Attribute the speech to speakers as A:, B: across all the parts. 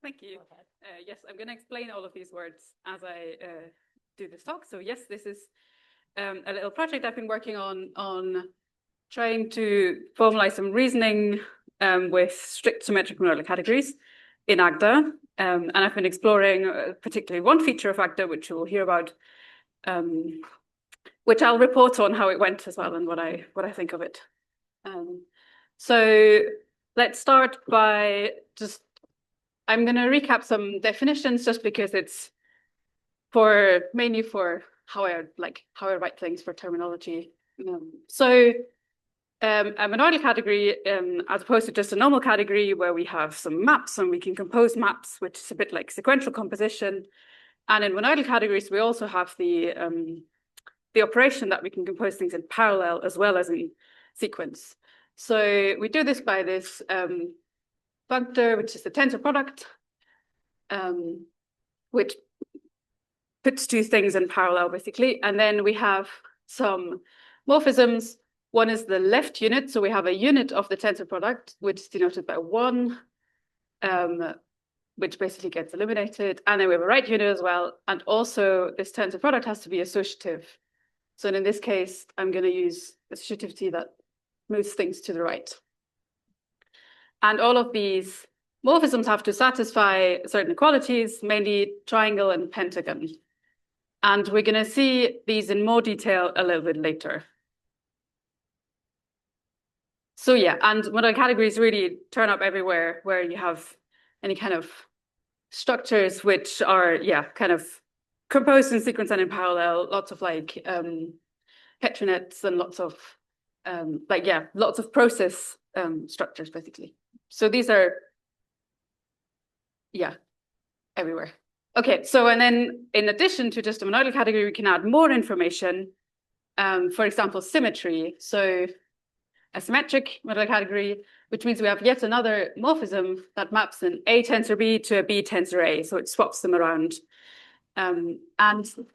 A: Thank you. Yes, I'm going to explain all of these words as I do this talk. So yes, this is a little project I've been working on trying to formalize some reasoning with strict symmetric monoidal categories in Agda. And I've been exploring particularly one feature of Agda, which you will hear about, which I'll report on how it went as well and what I think of it. So let's start by I'm going to recap some definitions just because it's mainly for how I write things for terminology. So a monoidal category, as opposed to just a normal category where we have some maps and we can compose maps, which is a bit like sequential composition. And in monoidal categories, we also have the operation that we can compose things in parallel as well as in sequence. So we do this by this functor, which is the tensor product, which puts two things in parallel, basically. And then we have some morphisms. One is the left unit. So we have a unit of the tensor product, which is denoted by 1, which basically gets eliminated. And then we have a right unit as well. And also, this tensor product has to be associative. So in this case, I'm going to use associativity that moves things to the right. And all of these morphisms have to satisfy certain equalities, mainly triangle and pentagon. And we're going to see these in more detail a little bit later. So yeah, and monoidal categories really turn up everywhere where you have any kind of structures which are, kind of composed in sequence and in parallel, lots of like petronets and lots of lots of process structures, basically. So these are, everywhere. Okay, so and then in addition to just a monoidal category, we can add more information. For example, symmetry. So a symmetric monoidal category, which means we have yet another morphism that maps an A tensor B to a B tensor A. So it swaps them around. And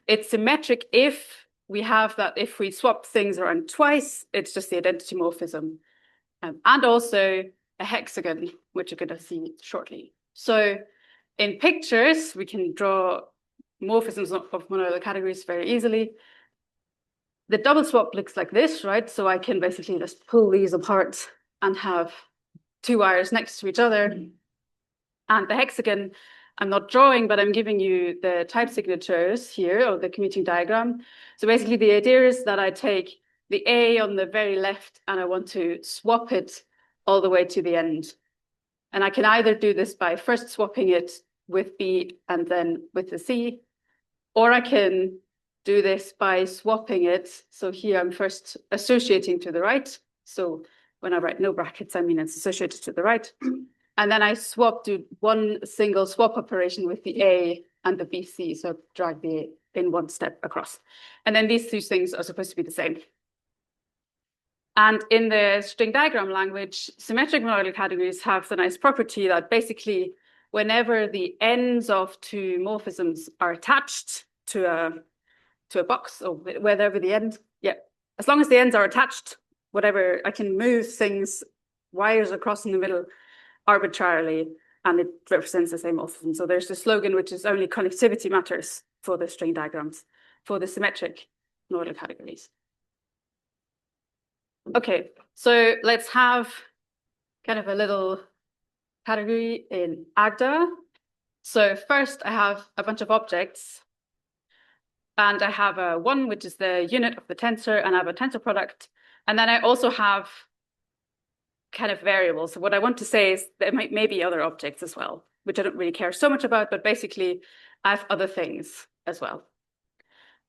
A: it's symmetric if we have that, if we swap things around twice, it's just the identity morphism. And also a hexagon, which you're going to see shortly. So in pictures, we can draw morphisms of monoidal categories very easily. The double swap looks like this, right? So I can basically just pull these apart and have two wires next to each other. And the hexagon, I'm not drawing, but I'm giving you the type signatures here, or the commuting diagram. So basically the idea is that I take the A on the very left and I want to swap it all the way to the end. And I can either do this by first swapping it with B and then with the C, or I can do this by swapping it. So here I'm first associating to the right. So when I write no brackets, I mean it's associated to the right. And then I do one single swap operation with the A and the BC. So drag the A in one step across. And then these two things are supposed to be the same. And in the string diagram language, symmetric monoidal categories have the nice property that basically whenever the ends of two morphisms are attached to a box, or wherever the end, as long as the ends are attached, whatever, I can move things, wires across in the middle arbitrarily, and it represents the same morphism. So there's the slogan, which is only connectivity matters for the string diagrams, for the symmetric monoidal categories. Okay, so let's have kind of a little category in Agda. So first I have a bunch of objects. And I have a 1, which is the unit of the tensor, and I have a tensor product. And then I also have kind of variables. So what I want to say is there may be other objects as well, which I don't really care so much about, but basically I have other things as well.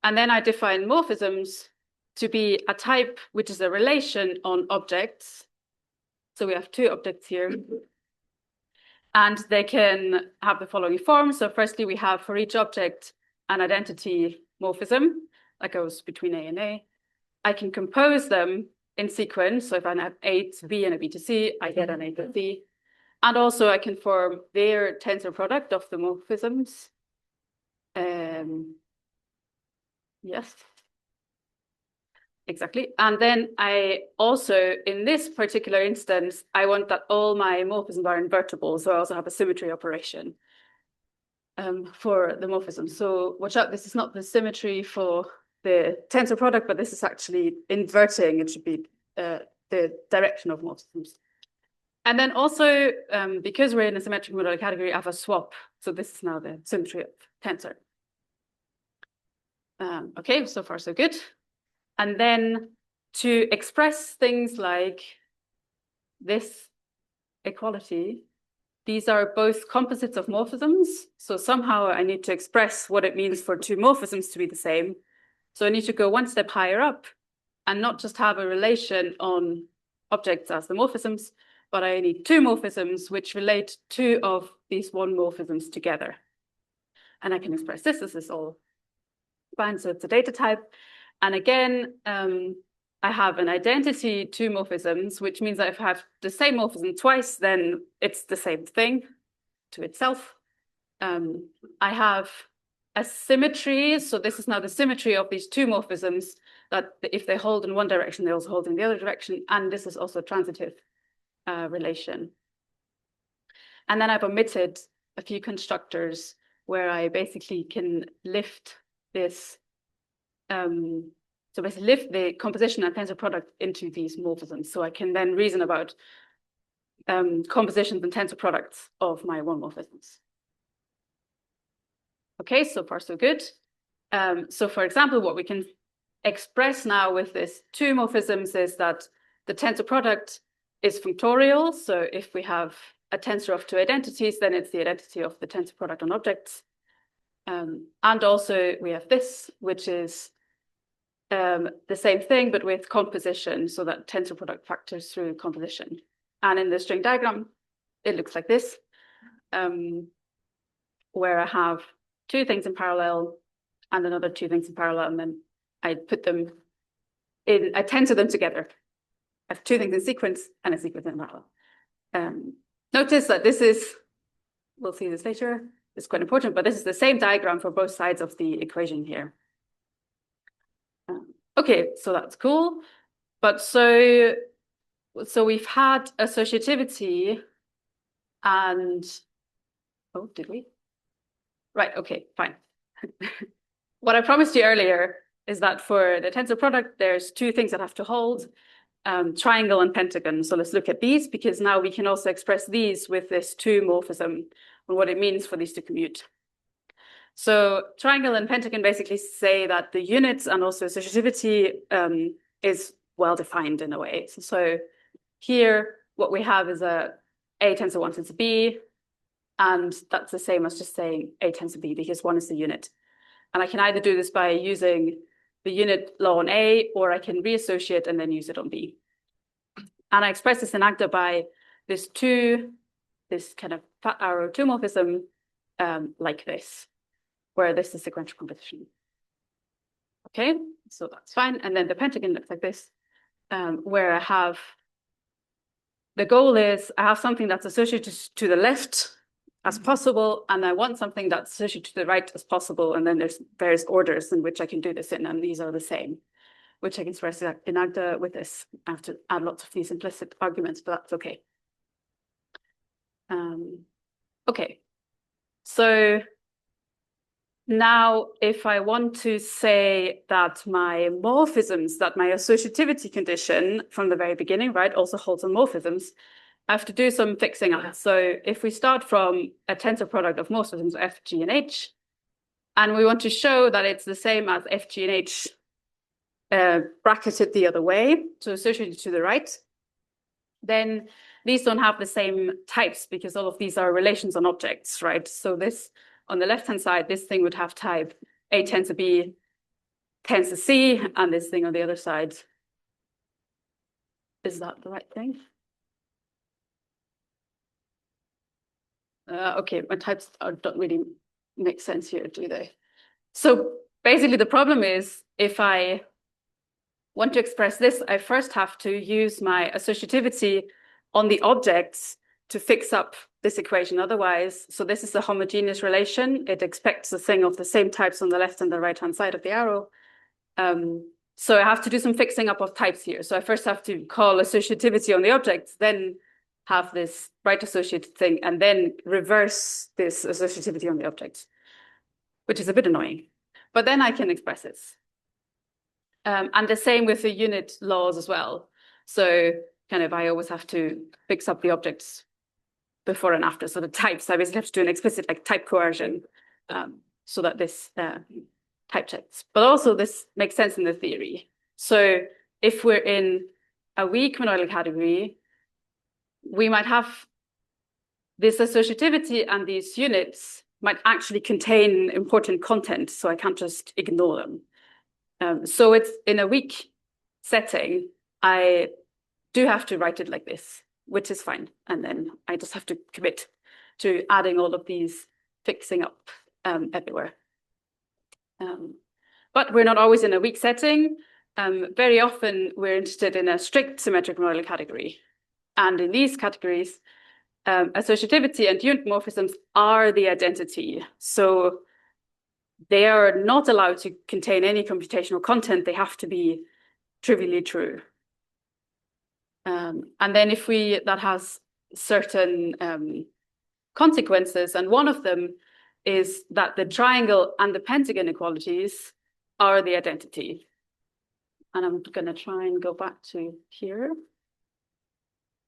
A: And then I define morphisms to be a type, which is a relation on objects. So we have two objects here. And they can have the following form. So firstly, we have for each object an identity morphism that goes between A and A. I can compose them in sequence. So if I have A to B and a B to C, I get an A to C. And also I can form their tensor product of the morphisms. Yes. Exactly. And then I also, in this particular instance, I want that all my morphisms are invertible. So I also have a symmetry operation for the morphism. So watch out, this is not the symmetry for the tensor product, but this is actually inverting. It should be the direction of morphisms. And then also, because we're in a symmetric monoidal category, I have a swap. So this is now the symmetry of tensor. Okay, so far so good. And then to express things like this equality, these are both composites of morphisms. So somehow I need to express what it means for two morphisms to be the same. So I need to go one step higher up and not just have a relation on objects as the morphisms, but I need two morphisms which relate two of these one morphisms together. And I can express this. This is all fine. So it's a data type. And again, I have an identity two morphisms, which means that if I have the same morphism twice, then it's the same thing to itself. I have a symmetry. So this is now the symmetry of these two morphisms, that if they hold in one direction, they also hold in the other direction. And this is also a transitive relation. And then I've omitted a few constructors where I basically can lift this, so basically lift the composition and tensor product into these morphisms. So I can then reason about compositions and tensor products of my one morphisms. Okay, so far so good. So for example, what we can express now with this two morphisms is that the tensor product is functorial. So if we have a tensor of two identities, then it's the identity of the tensor product on objects. And also we have this, which is the same thing, but with composition, so that tensor product factors through composition. And in the string diagram, it looks like this, where I have two things in parallel and another two things in parallel, and then I put them in, I tensor them together. I have two things in sequence and a sequence in parallel. Notice that this is, we'll see this later, it's quite important, but this is the same diagram for both sides of the equation here. Okay, so that's cool. But so we've had associativity and, oh, did we? Right, okay, fine. What I promised you earlier is that for the tensor product, there's two things that have to hold, triangle and pentagon. So let's look at these, because now we can also express these with this two morphism and what it means for these to commute. So triangle and pentagon basically say that the units and also associativity is well defined in a way. So here, what we have is a tensor 1 tensor B, and that's the same as just saying A tensor B, because one is the unit. And I can either do this by using the unit law on A, or I can reassociate and then use it on B. And I express this in Agda by this kind of fat arrow two morphism like this, where this is sequential composition. Okay, so that's fine. And then the pentagon looks like this, where I have, the goal is I have something that's associated to the left as possible, and I want something that's associated to the right as possible, and then there's various orders in which I can do this in, and these are the same, which I can express in Agda with this. I have to add lots of these implicit arguments, but that's okay. Okay, so now if I want to say that my morphisms, that my associativity condition from the very beginning, right, also holds on morphisms, I have to do some fixing up. So if we start from a tensor product of morphisms F, G, and H, and we want to show that it's the same as F, G, and H bracketed the other way, so associated to the right, then these don't have the same types because all of these are relations on objects, right? So this, on the left-hand side, this thing would have type A tensor B tensor C, and this thing on the other side, is that the right thing? Okay, my types don't really make sense here, do they? So basically the problem is, if I want to express this, I first have to use my associativity on the objects to fix up this equation. Otherwise, so this is a homogeneous relation. It expects a thing of the same types on the left and the right-hand side of the arrow. So I have to do some fixing up of types here. So I first have to call associativity on the objects, then have this right associated thing, and then reverse this associativity on the objects, which is a bit annoying. But then I can express it. And the same with the unit laws as well. So kind of I always have to fix up the objects before and after. So the types, I basically have to do an explicit like type coercion so that this type checks. But also this makes sense in the theory. So if we're in a weak monoidal category, we might have this associativity and these units might actually contain important content. So I can't just ignore them. So it's in a weak setting, I do have to write it like this, which is fine. And then I just have to commit to adding all of these fixing up everywhere. But we're not always in a weak setting. Very often we're interested in a strict symmetric monoidal category. And in these categories, associativity and unit morphisms are the identity. So they are not allowed to contain any computational content. They have to be trivially true. And then if that has certain consequences, and one of them is that the triangle and the pentagon equalities are the identity. And I'm going to try and go back to here.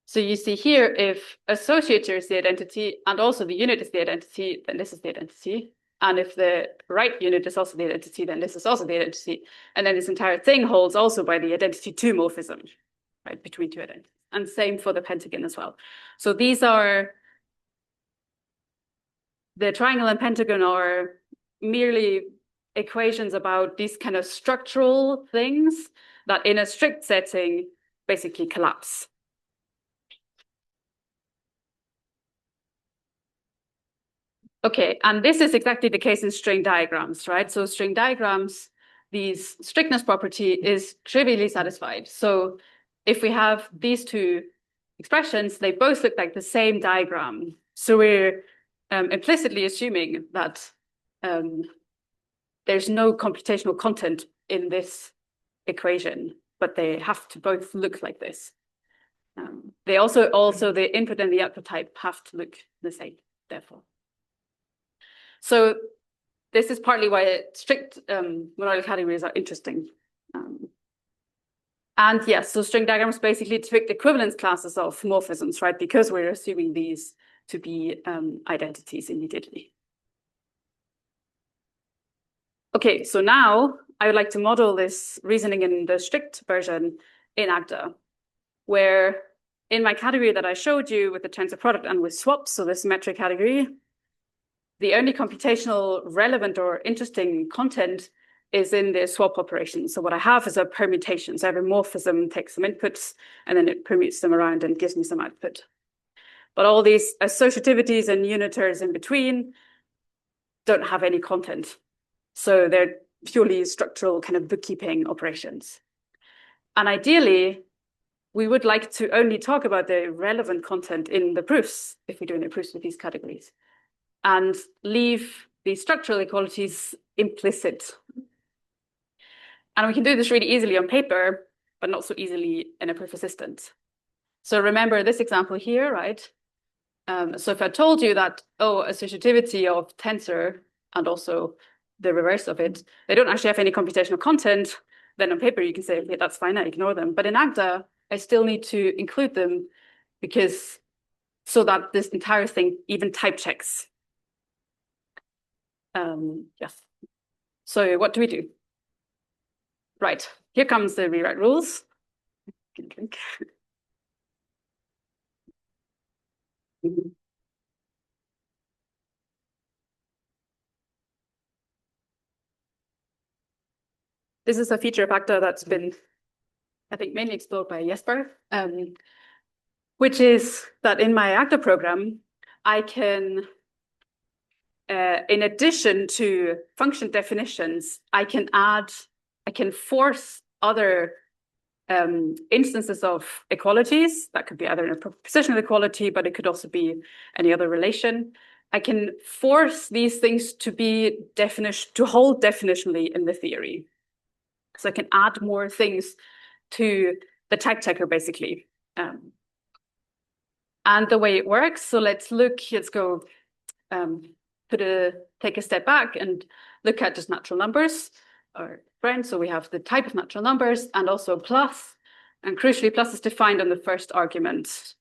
A: So you see here, if associator is the identity and also the unit is the identity, then this is the identity. And if the right unit is also the identity, then this is also the identity. And then this entire thing holds also by the identity 2 morphism, right, between two identities. And same for the pentagon as well. So these are, the triangle and pentagon are merely equations about these kind of structural things that in a strict setting basically collapse. Okay, and this is exactly the case in string diagrams, right? So string diagrams, these strictness property is trivially satisfied. So if we have these two expressions, they both look like the same diagram. So we're implicitly assuming that there's no computational content in this equation, but they have to both look like this. They also the input and the output type have to look the same, therefore. So this is partly why strict monoidal categories are interesting. And yes, so string diagrams basically depict equivalence classes of morphisms, right? Because we're assuming these to be identities immediately. Okay, so now I would like to model this reasoning in the strict version in Agda, where in my category that I showed you with the tensor product and with swaps, so the symmetric category, the only computational relevant or interesting content is in the swap operation. So what I have is a permutation. So every morphism takes some inputs and then it permutes them around and gives me some output. But all these associativities and unitars in between don't have any content. So they're purely structural kind of bookkeeping operations. And ideally, we would like to only talk about the relevant content in the proofs if we're doing the proofs with these categories, and leave the structural equalities implicit. And we can do this really easily on paper, but not so easily in a proof assistant. So remember this example here, right? So if I told you that, associativity of tensor and also the reverse of it, they don't actually have any computational content, then on paper you can say, okay, that's fine, I ignore them. But in Agda, I still need to include them so that this entire thing even type checks. Yes. So what do we do? Right, here comes the rewrite rules. This is a feature of Agda that's been, I think, mainly explored by Jesper, which is that in my Agda program, I can, in addition to function definitions, I can force other instances of equalities. That could be either a propositional equality, but it could also be any other relation. I can force these things to hold definitionally in the theory. So I can add more things to the type checker, basically. And the way it works, so let's go take a step back and look at just natural numbers or friends. So we have the type of natural numbers and also plus, and crucially, plus is defined on the first argument.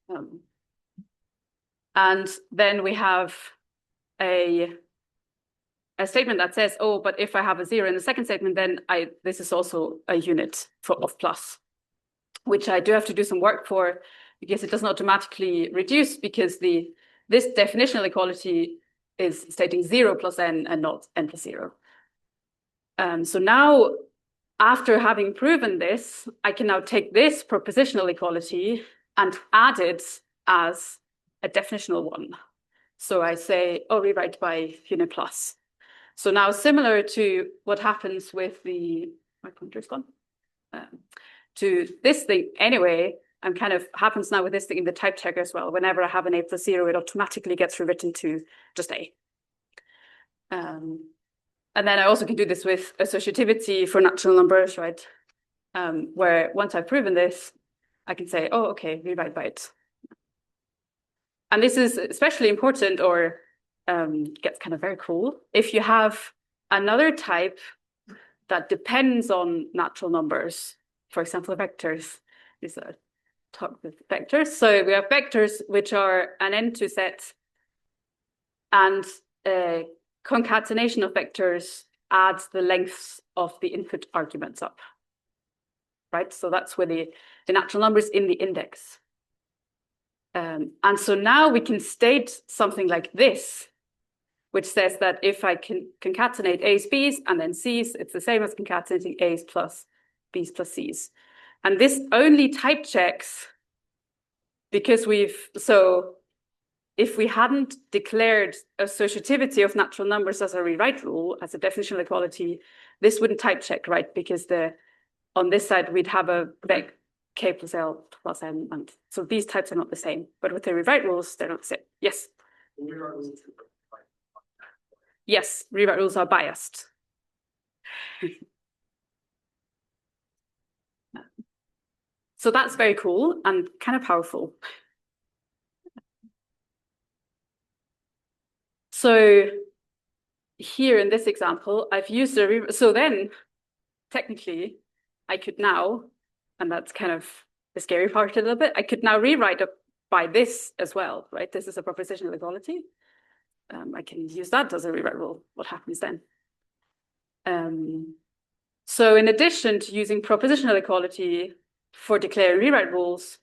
A: And then we have a statement that says, oh, but if I have a 0 in the second statement, then this is also a unit of plus, which I do have to do some work for because it doesn't automatically reduce because this definitional equality is stating 0 plus n and not n plus 0. So now, after having proven this, I can now take this propositional equality and add it as a definitional one. So I say, oh, rewrite by unit plus. So now, similar to what happens with my pointer's gone, to this thing anyway, happens now with this thing in the type checker as well. Whenever I have an a plus 0, it automatically gets rewritten to just a. And then I also can do this with associativity for natural numbers, right? Where once I've proven this, I can say, oh, okay, rewrite by it. And this is especially important or gets kind of very cool if you have another type that depends on natural numbers, for example, vectors. These are talk with vectors. So we have vectors which are an n2 set, and a concatenation of vectors adds the lengths of the input arguments up, right? So that's where the natural numbers in the index. And so now we can state something like this, which says that if I can concatenate A's, B's, and then C's, it's the same as concatenating A's plus B's plus C's. And this only type checks because if we hadn't declared associativity of natural numbers as a rewrite rule, as a definitional equality, this wouldn't type check, right? Because on this side, we'd have a vec k plus l plus n. And so these types are not the same. But with the rewrite rules, they're not the same. Yes? Yes, rewrite rules are biased. So that's very cool and kind of powerful. So here in this example, I've used so then technically I could now, and that's kind of the scary part a little bit, I could now rewrite it by this as well, right? This is a propositional equality. I can use that as a rewrite rule. What happens then? So in addition to using propositional equality for declaring rewrite rules,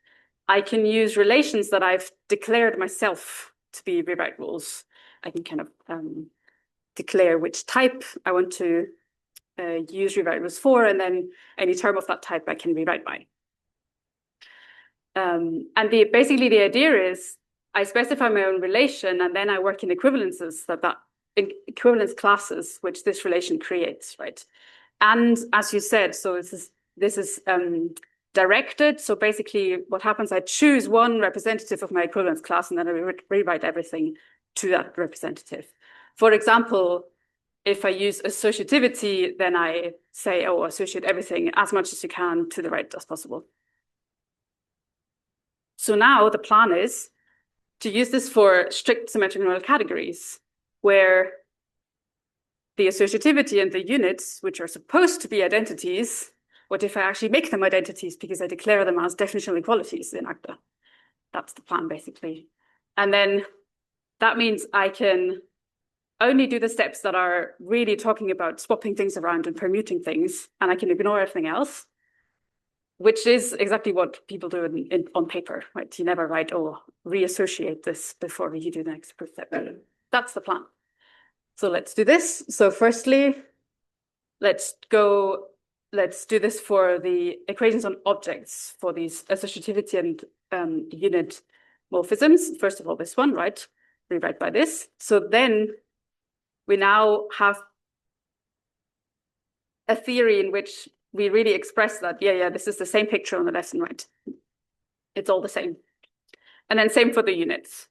A: I can use relations that I've declared myself to be rewrite rules. I can kind of declare which type I want to use rewrite rules for, and then any term of that type I can rewrite by. And basically the idea is I specify my own relation, and then I work in equivalences in equivalence classes, which this relation creates, right? And as you said, so this is directed. So basically what happens, I choose one representative of my equivalence class, and then I rewrite everything to that representative. For example, if I use associativity, then I say, oh, associate everything as much as you can to the right as possible. So now the plan is to use this for strict symmetric monoidal categories, where the associativity and the units, which are supposed to be identities, what if I actually make them identities because I declare them as definitional equalities in Agda? That's the plan, basically. And then that means I can only do the steps that are really talking about swapping things around and permuting things, and I can ignore everything else, which is exactly what people do on paper, right? You never write, oh, reassociate this before you do the next step. That's the plan. So let's do this. So firstly, let's do this for the equations on objects for these associativity and unit morphisms. First of all, this one, right? Rewrite by this. So then we now have a theory in which we really express that, yeah, this is the same picture on the left and right. It's all the same. And then same for the units.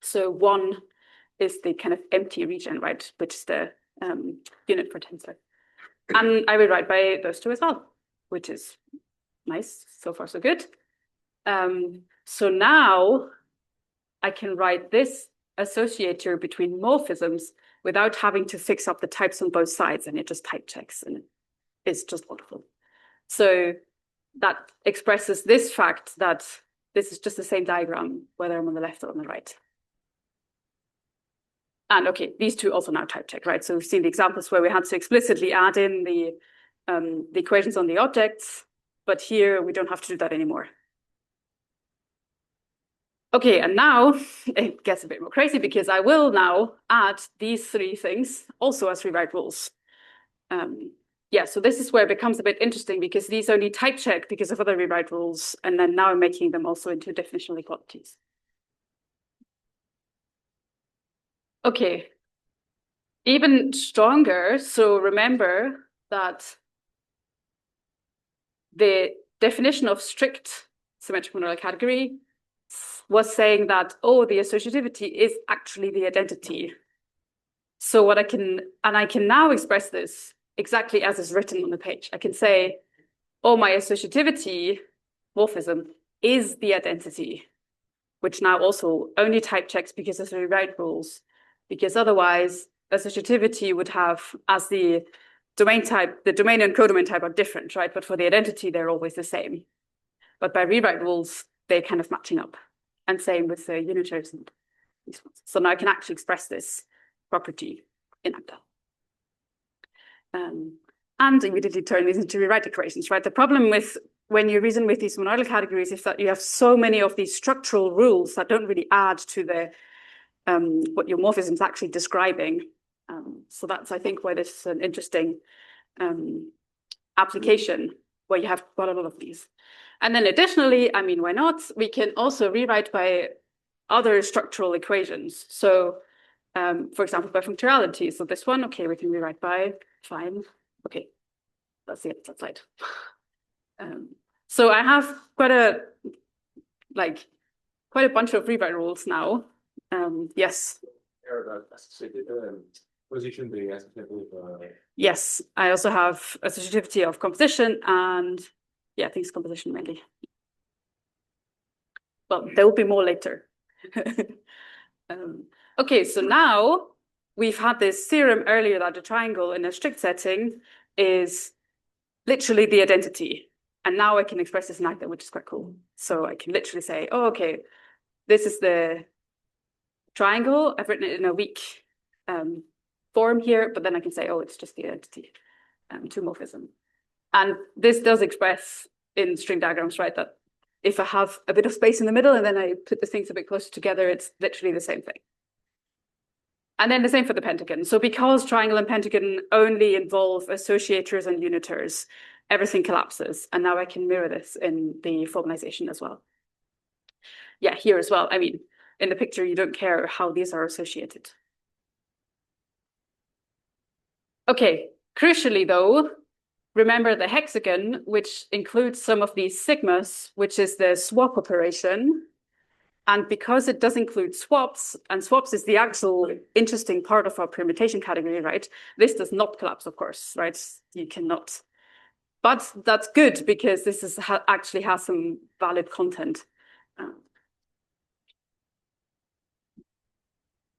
A: So one is the kind of empty region, right, which is the unit for tensor. And I will write by those two as well, which is nice. So far, so good. So now I can write this associator between morphisms without having to fix up the types on both sides, and it just type checks, and it's just wonderful. So that expresses this fact that this is just the same diagram, whether I'm on the left or on the right. And okay, these two also now type check, right? So we've seen the examples where we had to explicitly add in the equations on the objects, but here we don't have to do that anymore. Okay, and now it gets a bit more crazy because I will now add these three things also as rewrite rules. Yeah, so this is where it becomes a bit interesting because these only type check because of other rewrite rules, and then now I'm making them also into definitional equalities. Okay, even stronger. So remember that the definition of strict symmetric monoidal category was saying that, oh, the associativity is actually the identity. So what I can now express this exactly as is written on the page. I can say, oh, my associativity morphism is the identity, which now also only type checks because of the rewrite rules, because otherwise associativity would have, as the domain type, the domain and codomain type are different, right? But for the identity, they're always the same. But by rewrite rules, they're kind of matching up. And same with the unitaries and these ones. So now I can actually express this property in Agda. And immediately turn these into rewrite equations, right? The problem with when you reason with these monoidal categories is that you have so many of these structural rules that don't really add to the what your morphism is actually describing. So that's, I think, why this is an interesting application where you have quite a lot of these. And then additionally, I mean, why not? We can also rewrite by other structural equations. So, for example, by functoriality. So this one, okay, we can rewrite by, fine. Okay, let's see that slide. So I have quite a bunch of rewrite rules now. Yes.
B: Position being associated with.
A: Yes, I also have associativity of composition and yeah, I think it's composition mainly. Well, there will be more later. Okay, so now we've had this theorem earlier that a triangle in a strict setting is literally the identity. And now I can express this in Agda, which is quite cool. So I can literally say, oh, okay, this is the triangle. I've written it in a weak form here, but then I can say, oh, it's just the identity, two morphism. And this does express in string diagrams, right, that if I have a bit of space in the middle and then I put the things a bit closer together, it's literally the same thing. And then the same for the pentagon. So because triangle and pentagon only involve associators and unitars, everything collapses. And now I can mirror this in the formalization as well. Yeah, here as well. I mean, in the picture, you don't care how these are associated. Okay, crucially though, remember the hexagon, which includes some of these sigmas, which is the swap operation. And because it does include swaps, and swaps is the actual interesting part of our permutation category, right? This does not collapse, of course, right? You cannot. But that's good because this is actually has some valid content.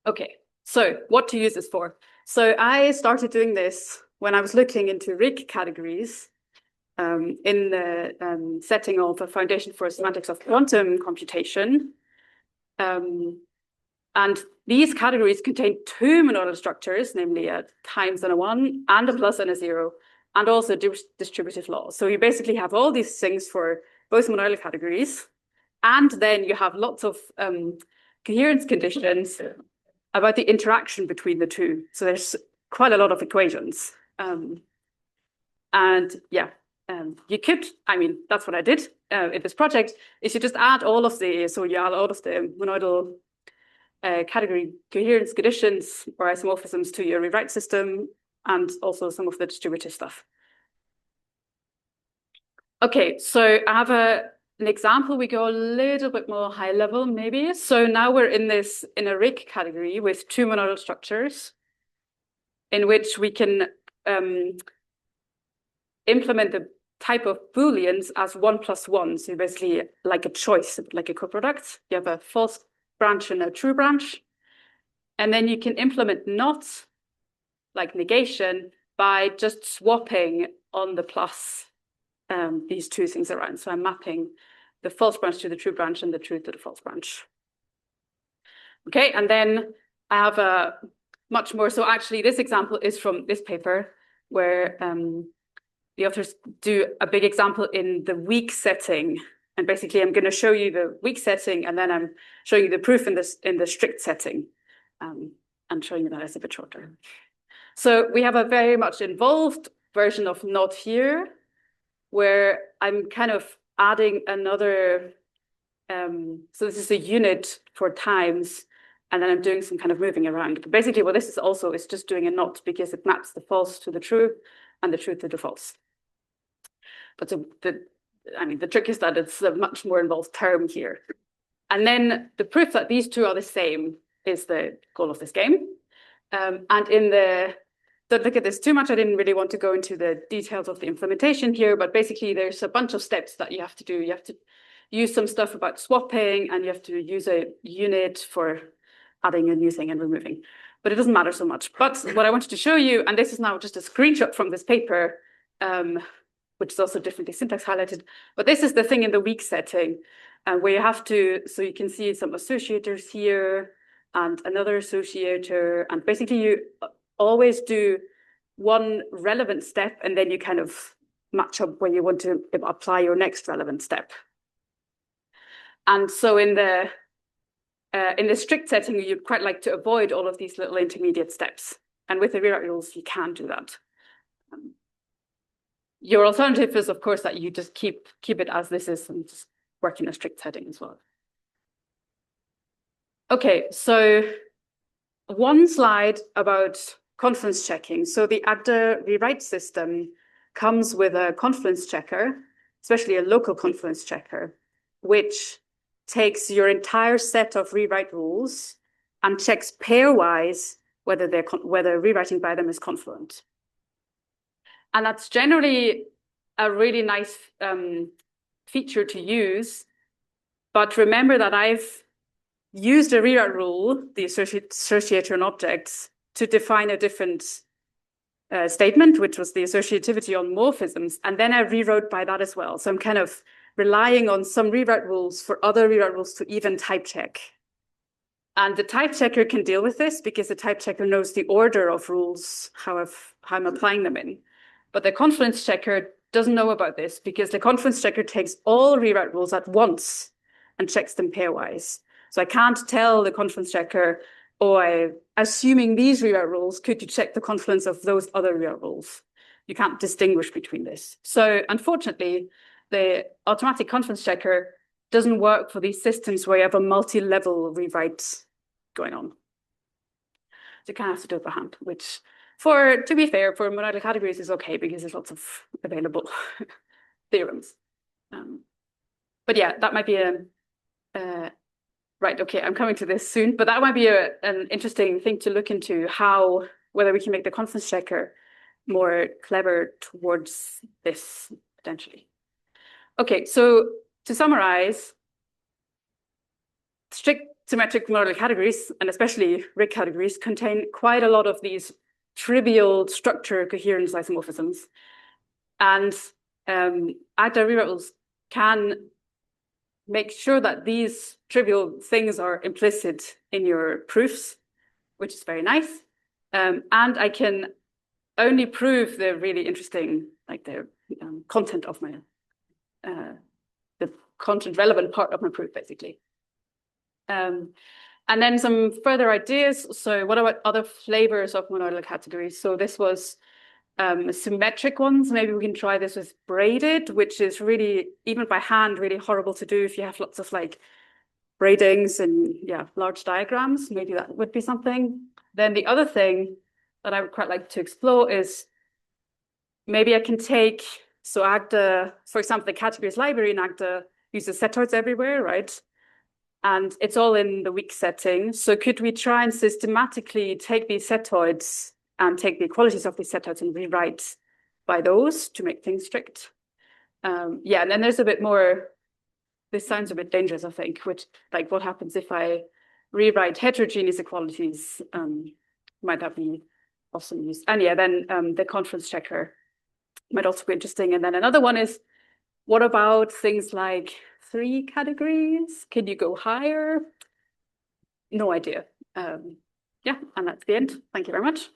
A: Okay, so what to use this for? So I started doing this when I was looking into rig categories in the setting of a foundation for semantics of quantum computation. And these categories contain two monoidal structures, namely a times and a one, and a plus and a zero, and also distributive laws. So you basically have all these things for both monoidal categories, and then you have lots of coherence conditions about the interaction between the two. So there's quite a lot of equations. And yeah, you could, I mean, that's what I did in this project, is you just add all of the, so you add all of the monoidal category coherence conditions or isomorphisms to your rewrite system, and also some of the distributive stuff. Okay, so I have an example. We go a little bit more high level, maybe. So now we're in a rig category with two monoidal structures in which we can implement the type of Booleans as 1 + 1. So basically like a choice, like a coproduct. You have a false branch and a true branch. And then you can implement not, like negation, by just swapping on the plus these two things around. So I'm mapping the false branch to the true branch and the true to the false branch. Okay, and then I have a much more, so actually this example is from this paper where the authors do a big example in the weak setting. And basically I'm going to show you the weak setting and then I'm showing you the proof in the strict setting and showing you that it's a bit shorter. So we have a very much involved version of not here, where I'm kind of adding another, so this is a unit for times, and then I'm doing some kind of moving around. But basically what this is also is just doing a not because it maps the false to the true and the true to the false. But the trick is that it's a much more involved term here. And then the proof that these two are the same is the goal of this game. And don't look at this too much. I didn't really want to go into the details of the implementation here, but basically there's a bunch of steps that you have to do. You have to use some stuff about swapping, and you have to use a unit for adding a new thing and removing. But it doesn't matter so much. But what I wanted to show you, and this is now just a screenshot from this paper, which is also differently syntax highlighted, but this is the thing in the weak setting, where you have to, so you can see some associators here, and another associator, and basically you always do one relevant step, and then you kind of match up where you want to apply your next relevant step. And so in the strict setting, you'd quite like to avoid all of these little intermediate steps. And with the rewrite rules, you can do that. Your alternative is, of course, that you just keep it as this is and just work in a strict setting as well. Okay, so one slide about confluence checking. So the Agda rewrite system comes with a confluence checker, especially a local confluence checker, which takes your entire set of rewrite rules and checks pairwise whether rewriting by them is confluent. And that's generally a really nice feature to use. But remember that I've used a rewrite rule, the associator and objects, to define a different statement, which was the associativity on morphisms. And then I rewrote by that as well. So I'm kind of relying on some rewrite rules for other rewrite rules to even type check. And the type checker can deal with this because the type checker knows the order of rules, how I'm applying them in. But the confluence checker doesn't know about this because the confluence checker takes all rewrite rules at once and checks them pairwise. So I can't tell the confluence checker, assuming these rewrite rules, could you check the confluence of those other rewrite rules? You can't distinguish between this. So unfortunately, the automatic confluence checker doesn't work for these systems where you have a multi-level rewrite going on. So you kind of have to do it by hand, which, to be fair, for monoidal categories is okay because there's lots of available theorems. But yeah, that might be right, okay, I'm coming to this soon, but that might be an interesting thing to look into, whether we can make the confluence checker more clever towards this, potentially. Okay, so to summarize, strict symmetric monoidal categories, and especially rig categories, contain quite a lot of these trivial structure coherence isomorphisms. And Agda rewrite rules can make sure that these trivial things are implicit in your proofs, which is very nice. And I can only prove the really interesting, like the content of my, the content relevant part of my proof, basically. And then some further ideas. So what about other flavors of monoidal categories? So this was symmetric ones. Maybe we can try this with braided, which is really, even by hand, really horrible to do if you have lots of like braidings and large diagrams. Maybe that would be something. Then the other thing that I would quite like to explore is maybe I can take, so Agda, for example, the categories library in Agda uses setoids everywhere, right? And it's all in the weak setting. So could we try and systematically take these setoids and take the equalities of these setoids and rewrite by those to make things strict. Yeah, and then there's a bit more, this sounds a bit dangerous, I think, which like what happens if I rewrite heterogeneous equalities? Might that be also used? And yeah, then the conference checker might also be interesting. And then another one is, what about things like 3 categories? Can you go higher? No idea. Yeah, and that's the end. Thank you very much.